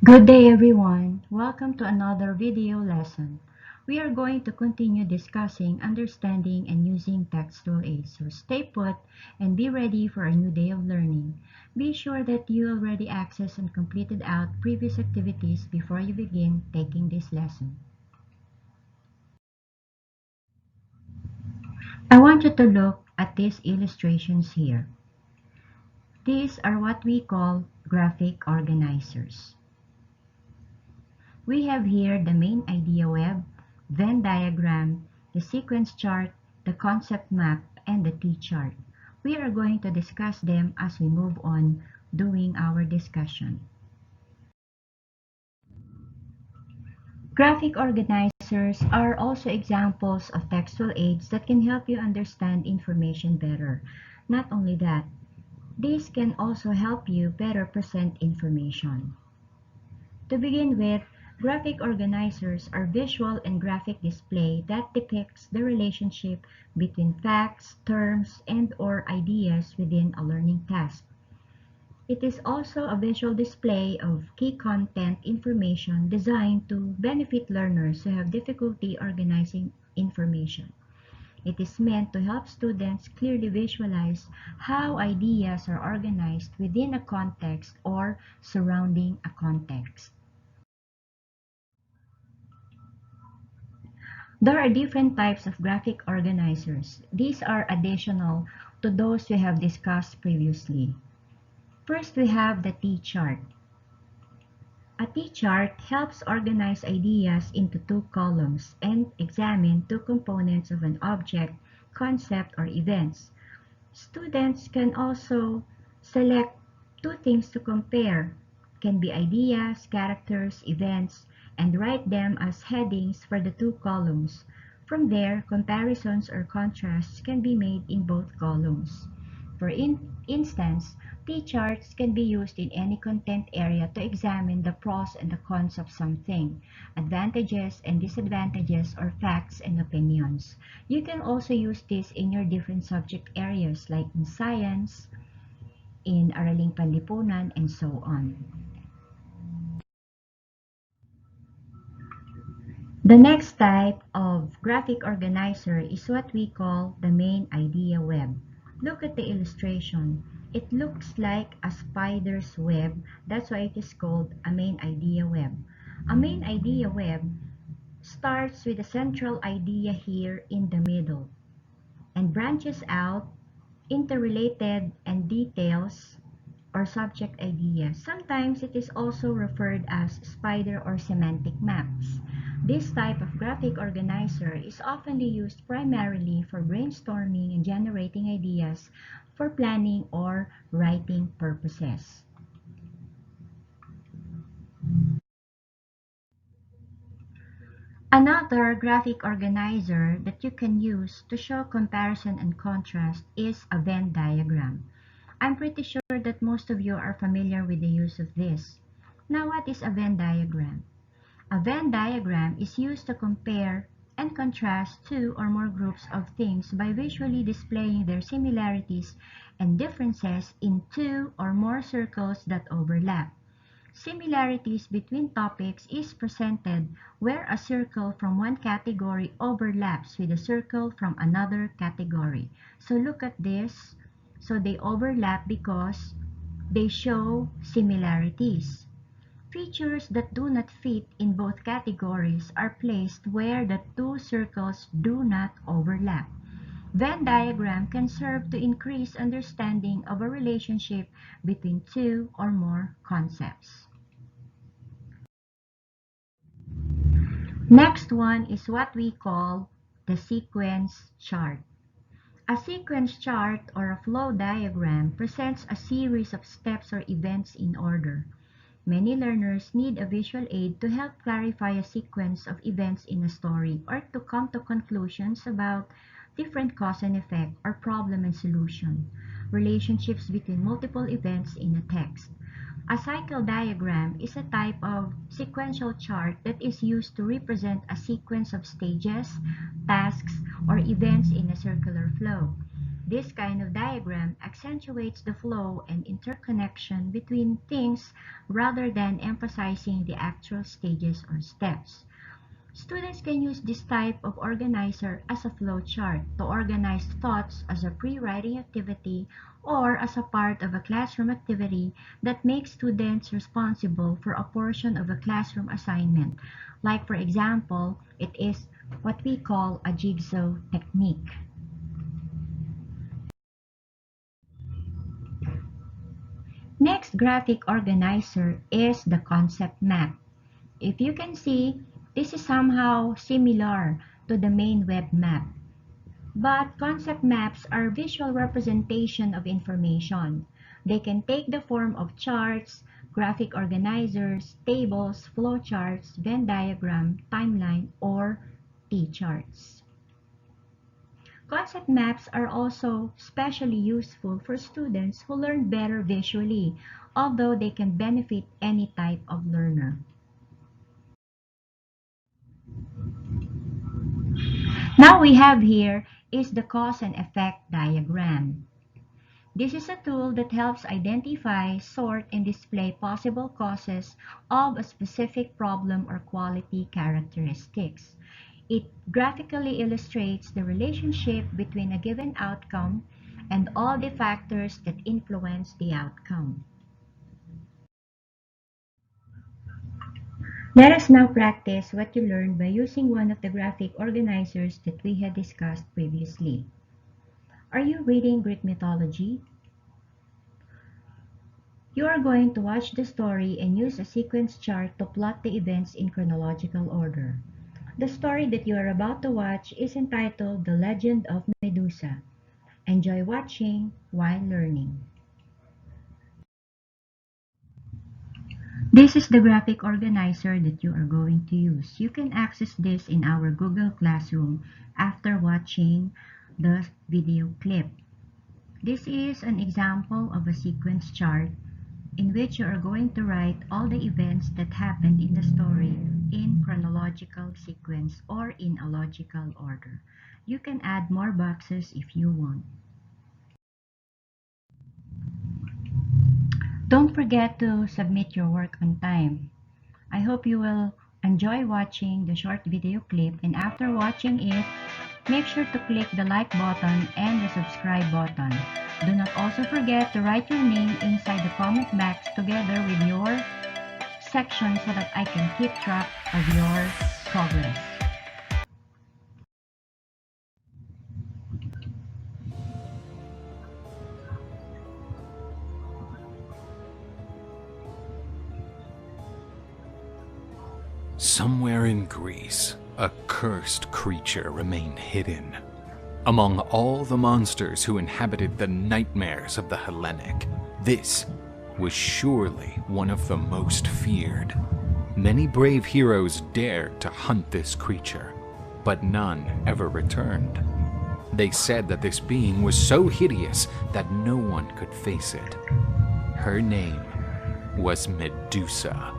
Good day everyone. Welcome to another video lesson. We are going to continue discussing understanding and using textual aids. So stay put and be ready for a new day of learning. Be sure that you already accessed and completed out previous activities before you begin taking this lesson. I want you to look at these illustrations here. These are what we call graphic organizers. We have here the main idea web, Venn diagram, the sequence chart, the concept map, and the T-chart. We are going to discuss them as we move on doing our discussion. Graphic organizers are also examples of textual aids that can help you understand information better. Not only that, these can also help you better present information. To begin with, graphic organizers are visual and graphic display that depicts the relationship between facts, terms, and/or ideas within a learning task. It is also a visual display of key content information designed to benefit learners who have difficulty organizing information. It is meant to help students clearly visualize how ideas are organized within a context or surrounding a context. There are different types of graphic organizers. These are additional to those we have discussed previously. First, we have the T-chart. A T-chart helps organize ideas into two columns and examine two components of an object, concept, or events. Students can also select two things to compare, can be ideas, characters, events, and write them as headings for the two columns. From there, comparisons or contrasts can be made in both columns. For instance, T-charts can be used in any content area to examine the pros and the cons of something, advantages and disadvantages, or facts and opinions. You can also use this in your different subject areas like in science, in Araling Panlipunan, and so on. The next type of graphic organizer is what we call the main idea web. Look at the illustration. It looks like a spider's web. That's why it is called a main idea web. A main idea web starts with a central idea here in the middle and branches out interrelated and details or subject ideas. Sometimes it is also referred as spider or semantic maps. This type of graphic organizer is often used primarily for brainstorming and generating ideas for planning or writing purposes. Another graphic organizer that you can use to show comparison and contrast is a Venn diagram. I'm pretty sure that most of you are familiar with the use of this. Now, what is a Venn diagram? A Venn diagram is used to compare and contrast two or more groups of things by visually displaying their similarities and differences in two or more circles that overlap. Similarities between topics is presented where a circle from one category overlaps with a circle from another category. So look at this. So they overlap because they show similarities. Features that do not fit in both categories are placed where the two circles do not overlap. Venn diagram can serve to increase understanding of a relationship between two or more concepts. Next one is what we call the sequence chart. A sequence chart or a flow diagram presents a series of steps or events in order. Many learners need a visual aid to help clarify a sequence of events in a story or to come to conclusions about different cause and effect or problem and solution, relationships between multiple events in a text. A cycle diagram is a type of sequential chart that is used to represent a sequence of stages, tasks, or events in a circular flow. This kind of diagram accentuates the flow and interconnection between things rather than emphasizing the actual stages or steps. Students can use this type of organizer as a flow chart to organize thoughts as a pre-writing activity or as a part of a classroom activity that makes students responsible for a portion of a classroom assignment. Like for example, it is what we call a jigsaw technique. Next graphic organizer is the concept map. If you can see, this is somehow similar to the main web map. But concept maps are visual representation of information. They can take the form of charts, graphic organizers, tables, flowcharts, Venn diagram, timeline, or T-charts. Concept maps are also especially useful for students who learn better visually, although they can benefit any type of learner. Now we have here is the cause and effect diagram. This is a tool that helps identify, sort, and display possible causes of a specific problem or quality characteristics. It graphically illustrates the relationship between a given outcome and all the factors that influence the outcome. Let us now practice what you learned by using one of the graphic organizers that we had discussed previously. Are you reading Greek mythology? You are going to watch the story and use a sequence chart to plot the events in chronological order. The story that you are about to watch is entitled The Legend of Medusa. Enjoy watching while learning. This is the graphic organizer that you are going to use. You can access this in our Google Classroom after watching the video clip. This is an example of a sequence chart in which you are going to write all the events that happened in the story in chronological sequence or in a logical order. You can add more boxes if you want. Don't forget to submit your work on time. I hope you will enjoy watching the short video clip, and after watching it, make sure to click the like button and the subscribe button. Do not also forget to write your name inside the comment box together with your section so that I can keep track of your progress. Somewhere in Greece, a cursed creature remained hidden. Among all the monsters who inhabited the nightmares of the Hellenic, this was surely one of the most feared. Many brave heroes dared to hunt this creature, but none ever returned. They said that this being was so hideous that no one could face it. Her name was Medusa.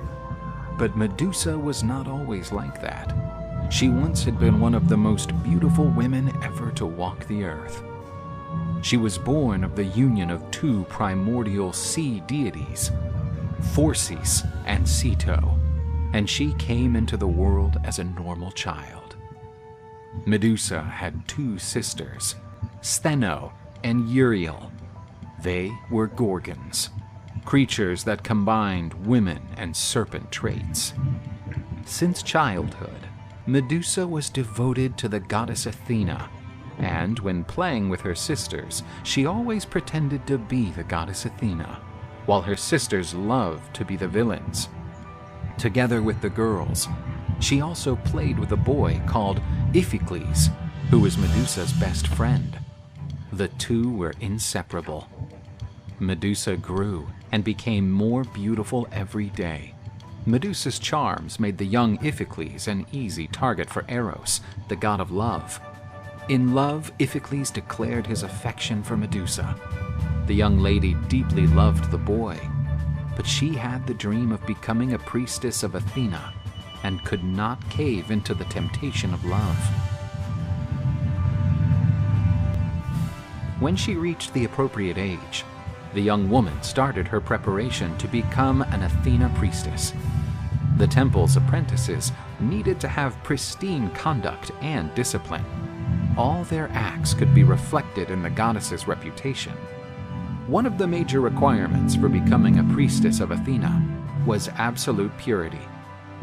But Medusa was not always like that. She once had been one of the most beautiful women ever to walk the earth. She was born of the union of two primordial sea deities, Phorcys and Ceto, and she came into the world as a normal child. Medusa had two sisters, Stheno and Uriel. They were Gorgons, creatures that combined women and serpent traits. Since childhood, Medusa was devoted to the goddess Athena, and when playing with her sisters, she always pretended to be the goddess Athena, while her sisters loved to be the villains. Together with the girls, she also played with a boy called Iphicles, who was Medusa's best friend. The two were inseparable. Medusa grew and became more beautiful every day. Medusa's charms made the young Iphicles an easy target for Eros, the god of love. In love, Iphicles declared his affection for Medusa. The young lady deeply loved the boy, but she had the dream of becoming a priestess of Athena and could not cave into the temptation of love. When she reached the appropriate age, the young woman started her preparation to become an Athena priestess. The temple's apprentices needed to have pristine conduct and discipline. All their acts could be reflected in the goddess's reputation. One of the major requirements for becoming a priestess of Athena was absolute purity.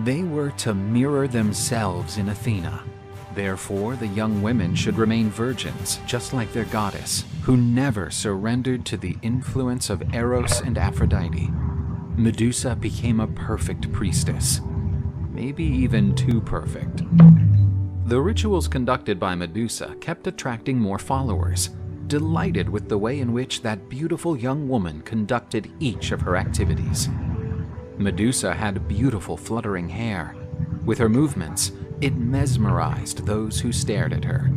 They were to mirror themselves in Athena. Therefore, the young women should remain virgins, just like their goddess, who never surrendered to the influence of Eros and Aphrodite. Medusa became a perfect priestess, maybe even too perfect. The rituals conducted by Medusa kept attracting more followers, delighted with the way in which that beautiful young woman conducted each of her activities. Medusa had beautiful fluttering hair. With her movements, it mesmerized those who stared at her.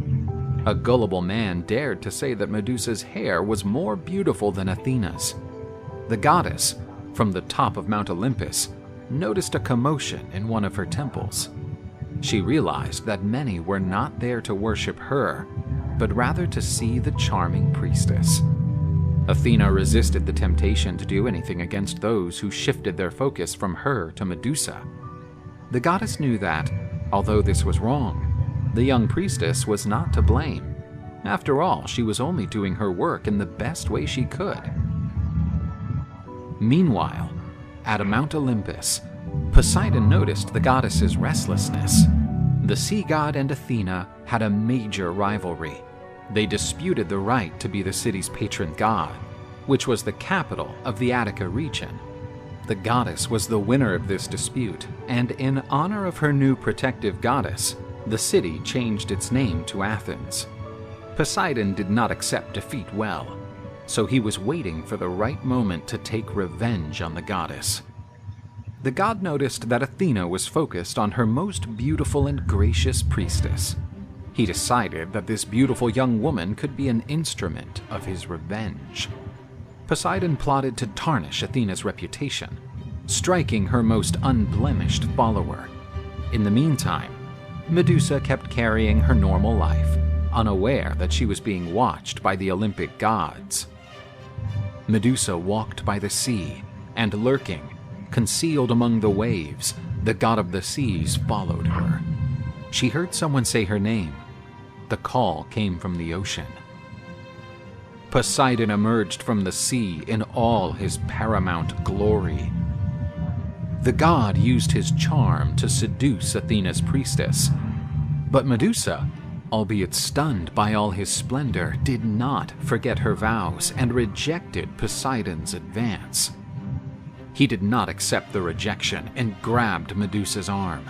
A gullible man dared to say that Medusa's hair was more beautiful than Athena's. The goddess, from the top of Mount Olympus, noticed a commotion in one of her temples. She realized that many were not there to worship her, but rather to see the charming priestess. Athena resisted the temptation to do anything against those who shifted their focus from her to Medusa. The goddess knew that, although this was wrong, the young priestess was not to blame. After all, she was only doing her work in the best way she could. Meanwhile, at Mount Olympus, Poseidon noticed the goddess's restlessness. The sea god and Athena had a major rivalry. They disputed the right to be the city's patron god, which was the capital of the Attica region. The goddess was the winner of this dispute, and in honor of her new protective goddess, the city changed its name to Athens. Poseidon did not accept defeat well, so he was waiting for the right moment to take revenge on the goddess. The god noticed that Athena was focused on her most beautiful and gracious priestess. He decided that this beautiful young woman could be an instrument of his revenge. Poseidon plotted to tarnish Athena's reputation, striking her most unblemished follower. In the meantime, Medusa kept carrying her normal life, unaware that she was being watched by the Olympic gods. Medusa walked by the sea, and lurking, concealed among the waves, the god of the seas followed her. She heard someone say her name. The call came from the ocean. Poseidon emerged from the sea in all his paramount glory. The god used his charm to seduce Athena's priestess, but Medusa, albeit stunned by all his splendor, did not forget her vows and rejected Poseidon's advance. He did not accept the rejection and grabbed Medusa's arm.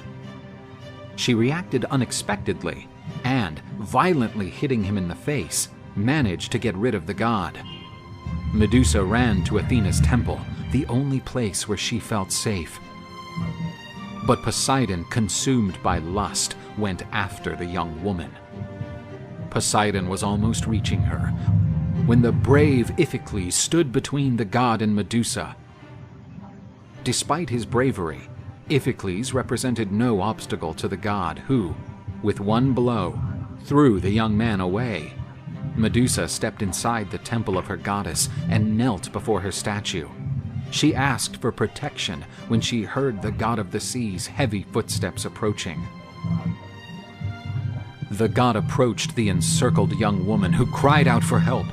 She reacted unexpectedly and, violently hitting him in the face, managed to get rid of the god. Medusa ran to Athena's temple, the only place where she felt safe. But Poseidon, consumed by lust, went after the young woman. Poseidon was almost reaching her when the brave Iphicles stood between the god and Medusa. Despite his bravery, Iphicles represented no obstacle to the god who, with one blow, threw the young man away. Medusa stepped inside the temple of her goddess and knelt before her statue. She asked for protection when she heard the god of the sea's heavy footsteps approaching. The god approached the encircled young woman, who cried out for help.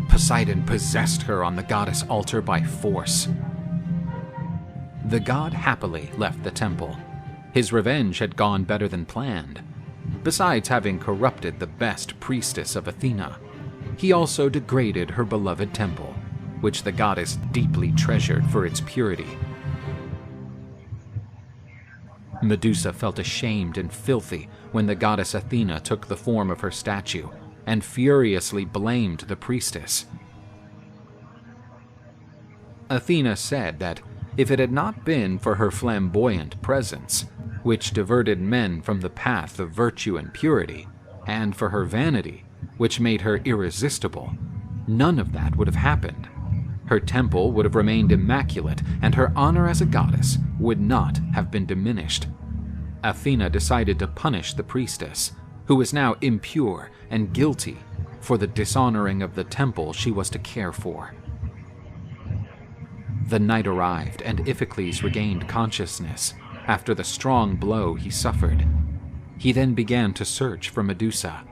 Poseidon possessed her on the goddess altar by force. The god happily left the temple. His revenge had gone better than planned. Besides having corrupted the best priestess of Athena, he also degraded her beloved temple, which the goddess deeply treasured for its purity. Medusa felt ashamed and filthy when the goddess Athena took the form of her statue and furiously blamed the priestess. Athena said that if it had not been for her flamboyant presence, which diverted men from the path of virtue and purity, and for her vanity, which made her irresistible, none of that would have happened. Her temple would have remained immaculate, and her honor as a goddess would not have been diminished. Athena decided to punish the priestess, who was now impure and guilty, for the dishonoring of the temple she was to care for. The night arrived, and Iphicles regained consciousness after the strong blow he suffered. He then began to search for Medusa.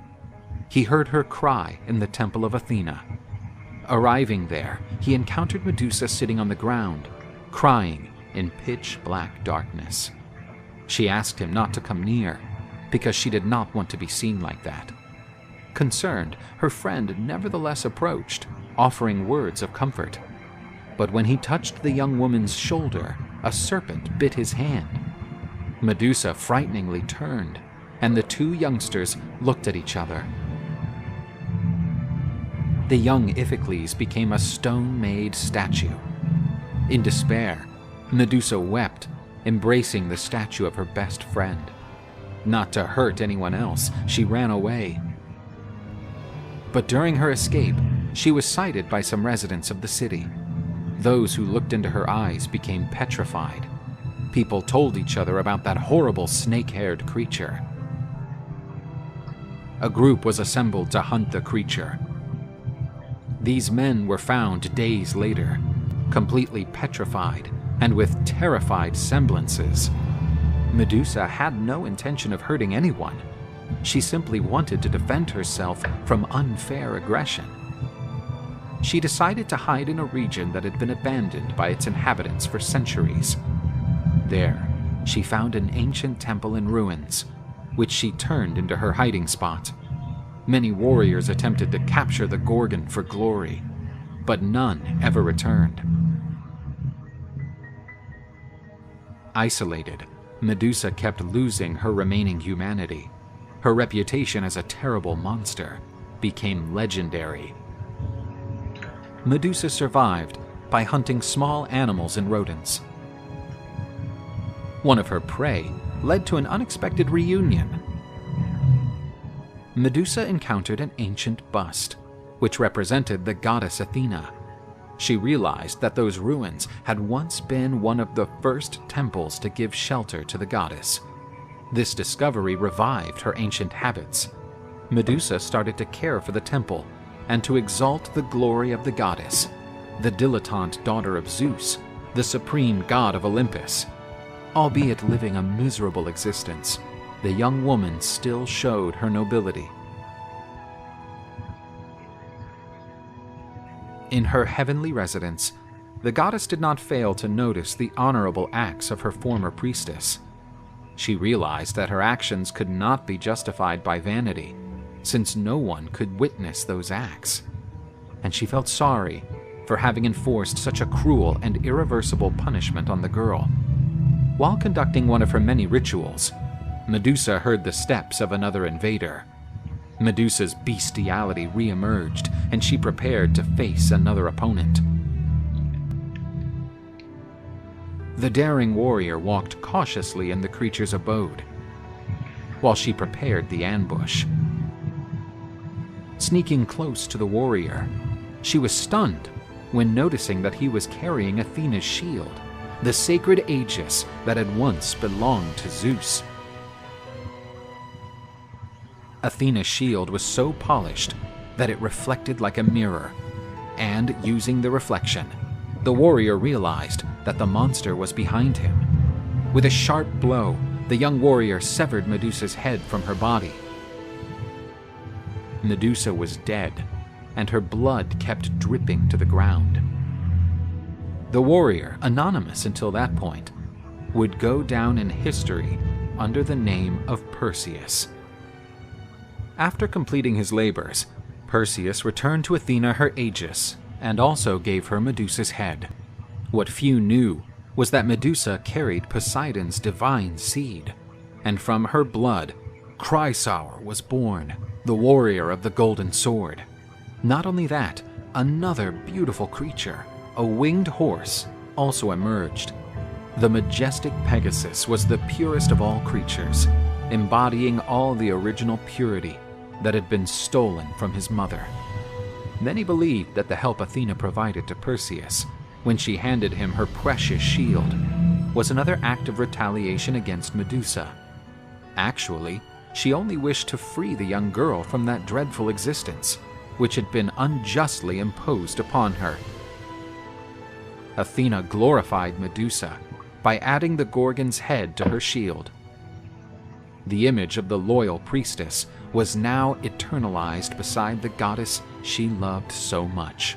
He heard her cry in the temple of Athena. Arriving there, he encountered Medusa sitting on the ground, crying in pitch-black darkness. She asked him not to come near, because she did not want to be seen like that. Concerned, her friend nevertheless approached, offering words of comfort. But when he touched the young woman's shoulder, a serpent bit his hand. Medusa frighteningly turned, and the two youngsters looked at each other. The young Iphicles became a stone-made statue. In despair, Medusa wept, embracing the statue of her best friend. Not to hurt anyone else, she ran away. But during her escape, she was sighted by some residents of the city. Those who looked into her eyes became petrified. People told each other about that horrible snake-haired creature. A group was assembled to hunt the creature. These men were found days later, completely petrified and with terrified semblances. Medusa had no intention of hurting anyone. She simply wanted to defend herself from unfair aggression. She decided to hide in a region that had been abandoned by its inhabitants for centuries. There, she found an ancient temple in ruins, which she turned into her hiding spot. Many warriors attempted to capture the Gorgon for glory, but none ever returned. Isolated, Medusa kept losing her remaining humanity. Her reputation as a terrible monster became legendary. Medusa survived by hunting small animals and rodents. One of her prey led to an unexpected reunion. Medusa encountered an ancient bust, which represented the goddess Athena. She realized that those ruins had once been one of the first temples to give shelter to the goddess. This discovery revived her ancient habits. Medusa started to care for the temple and to exalt the glory of the goddess, the dilettante daughter of Zeus, the supreme god of Olympus. Albeit living a miserable existence, the young woman still showed her nobility. In her heavenly residence, the goddess did not fail to notice the honorable acts of her former priestess. She realized that her actions could not be justified by vanity, since no one could witness those acts. And she felt sorry for having enforced such a cruel and irreversible punishment on the girl. While conducting one of her many rituals, Medusa heard the steps of another invader. Medusa's bestiality re-emerged, and she prepared to face another opponent. The daring warrior walked cautiously in the creature's abode, while she prepared the ambush. Sneaking close to the warrior, she was stunned when noticing that he was carrying Athena's shield, the sacred aegis that had once belonged to Zeus. Athena's shield was so polished that it reflected like a mirror, and using the reflection, the warrior realized that the monster was behind him. With a sharp blow, the young warrior severed Medusa's head from her body. Medusa was dead, and her blood kept dripping to the ground. The warrior, anonymous until that point, would go down in history under the name of Perseus. After completing his labors, Perseus returned to Athena her aegis and also gave her Medusa's head. What few knew was that Medusa carried Poseidon's divine seed, and from her blood, Chrysaor was born, the warrior of the golden sword. Not only that, another beautiful creature, a winged horse, also emerged. The majestic Pegasus was the purest of all creatures, embodying all the original purity that had been stolen from his mother. Many believed that the help Athena provided to Perseus, when she handed him her precious shield, was another act of retaliation against Medusa. Actually, she only wished to free the young girl from that dreadful existence, which had been unjustly imposed upon her. Athena glorified Medusa by adding the Gorgon's head to her shield. The image of the loyal priestess was now eternalized beside the goddess she loved so much.